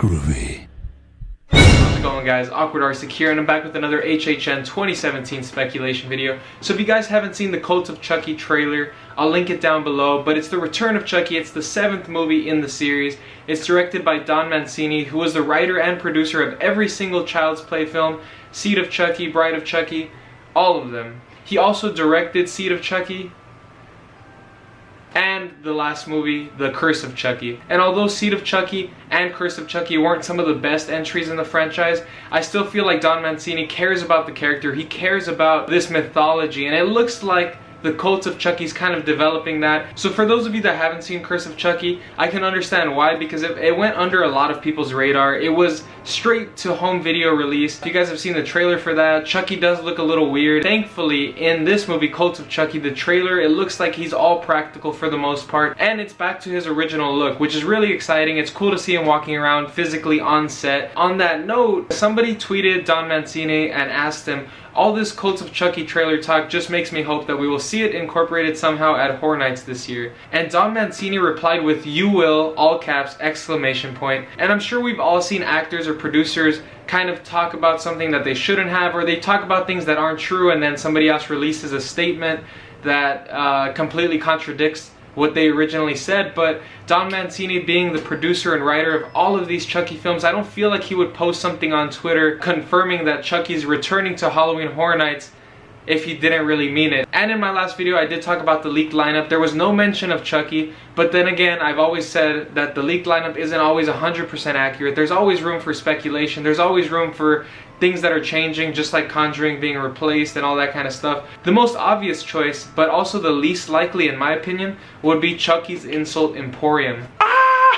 groovy. How's it going, guys? Awkward Arctic here, and I'm back with another HHN 2017 speculation video. So if you guys haven't seen the Cult of Chucky trailer, I'll link it down below, but it's the return of Chucky. It's the 7th movie in the series. It's directed by Don Mancini, who was the writer and producer of every single Child's Play film, Seed of Chucky, Bride of Chucky, all of them. He also directed Seed of Chucky and the last movie, The Curse of Chucky. And although Seed of Chucky and Curse of Chucky weren't some of the best entries in the franchise, I still feel like Don Mancini cares about the character. He cares about this mythology, and it looks like the Cult of Chucky's kind of developing that. So for those of you that haven't seen Curse of Chucky, I can understand why, because it went under a lot of people's radar. It was straight to home video release. If you guys have seen the trailer for that, Chucky does look a little weird. Thankfully, in this movie, Cult of Chucky, the trailer, it looks like he's all practical for the most part, and it's back to his original look, which is really exciting. It's cool to see him walking around physically on set. On that note, somebody tweeted Don Mancini and asked him, all this Cult of Chucky trailer talk just makes me hope that we will see it incorporated somehow at Horror Nights this year. And Don Mancini replied with, "You will," all caps, exclamation point. And I'm sure we've all seen actors or producers kind of talk about something that they shouldn't have, or they talk about things that aren't true, and then somebody else releases a statement that completely contradicts what they originally said. But Don Mancini, being the producer and writer of all of these Chucky films, I don't feel like he would post something on Twitter confirming that Chucky's returning to Halloween Horror Nights if he didn't really mean it. And in my last video, I did talk about the leaked lineup. There was no mention of Chucky, but then again, I've always said that the leaked lineup isn't always 100% accurate. There's always room for speculation. There's always room for things that are changing, just like Conjuring being replaced and all that kind of stuff. The most obvious choice, but also the least likely in my opinion, would be Chucky's Insult Emporium.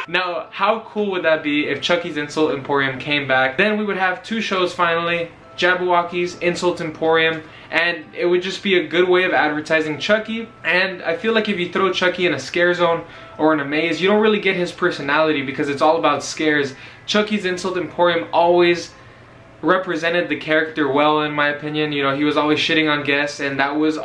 Now, how cool would that be if Chucky's Insult Emporium came back? Then we would have two shows finally, Jabberwocky's Insult Emporium, and it would just be a good way of advertising Chucky. And I feel like if you throw Chucky in a scare zone or in a maze, you don't really get his personality because it's all about scares. Chucky's Insult Emporium always represented the character well, in my opinion. You know, he was always shitting on guests, and that was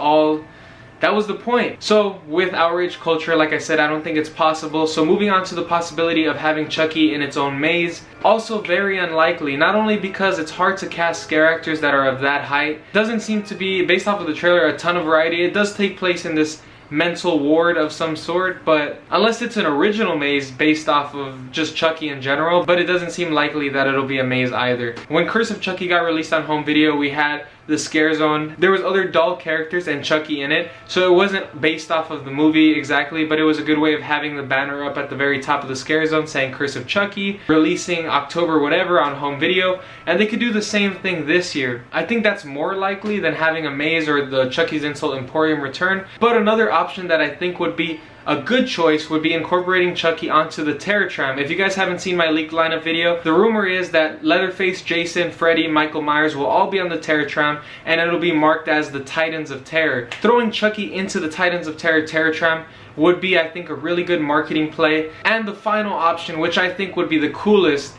the point. So with outrage culture, like I said, I don't think it's possible. So moving on to the possibility of having Chucky in its own maze, also very unlikely. Not only because it's hard to cast scare actors that are of that height, doesn't seem to be, based off of the trailer, a ton of variety. It does take place in this mental ward of some sort, but unless it's an original maze based off of just Chucky in general, but it doesn't seem likely that it'll be a maze either. When Curse of Chucky got released on home video, we had the scare zone. There was other doll characters and Chucky in it, so it wasn't based off of the movie exactly, but it was a good way of having the banner up at the very top of the scare zone saying Curse of Chucky, releasing October whatever on home video, and they could do the same thing this year. I think that's more likely than having a maze or the Chucky's Insult Emporium return, but another option that I think would be a good choice would be incorporating Chucky onto the Terror Tram. If you guys haven't seen my leaked lineup video, the rumor is that Leatherface, Jason, Freddy, Michael Myers will all be on the Terror Tram, and it'll be marked as the Titans of Terror. Throwing Chucky into the Titans of Terror Terror Tram would be, I think, a really good marketing play. And the final option, which I think would be the coolest,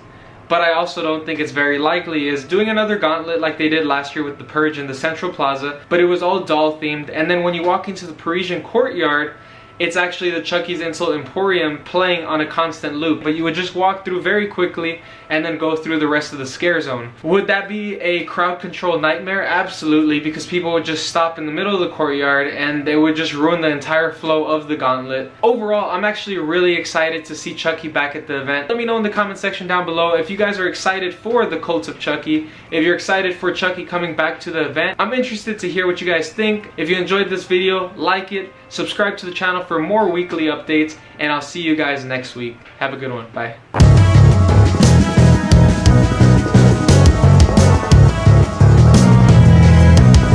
but I also don't think it's very likely, is doing another gauntlet like they did last year with The Purge in the Central Plaza, but it was all doll themed, and then when you walk into the Parisian courtyard, it's actually the Chucky's Insult Emporium playing on a constant loop, but you would just walk through very quickly and then go through the rest of the scare zone. Would that be a crowd control nightmare? Absolutely, because people would just stop in the middle of the courtyard and they would just ruin the entire flow of the gauntlet. Overall, I'm actually really excited to see Chucky back at the event. Let me know in the comment section down below if you guys are excited for the Cult of Chucky, if you're excited for Chucky coming back to the event. I'm interested to hear what you guys think. If you enjoyed this video, like it, subscribe to the channel for more weekly updates, and I'll see you guys next week. Have a good one. Bye.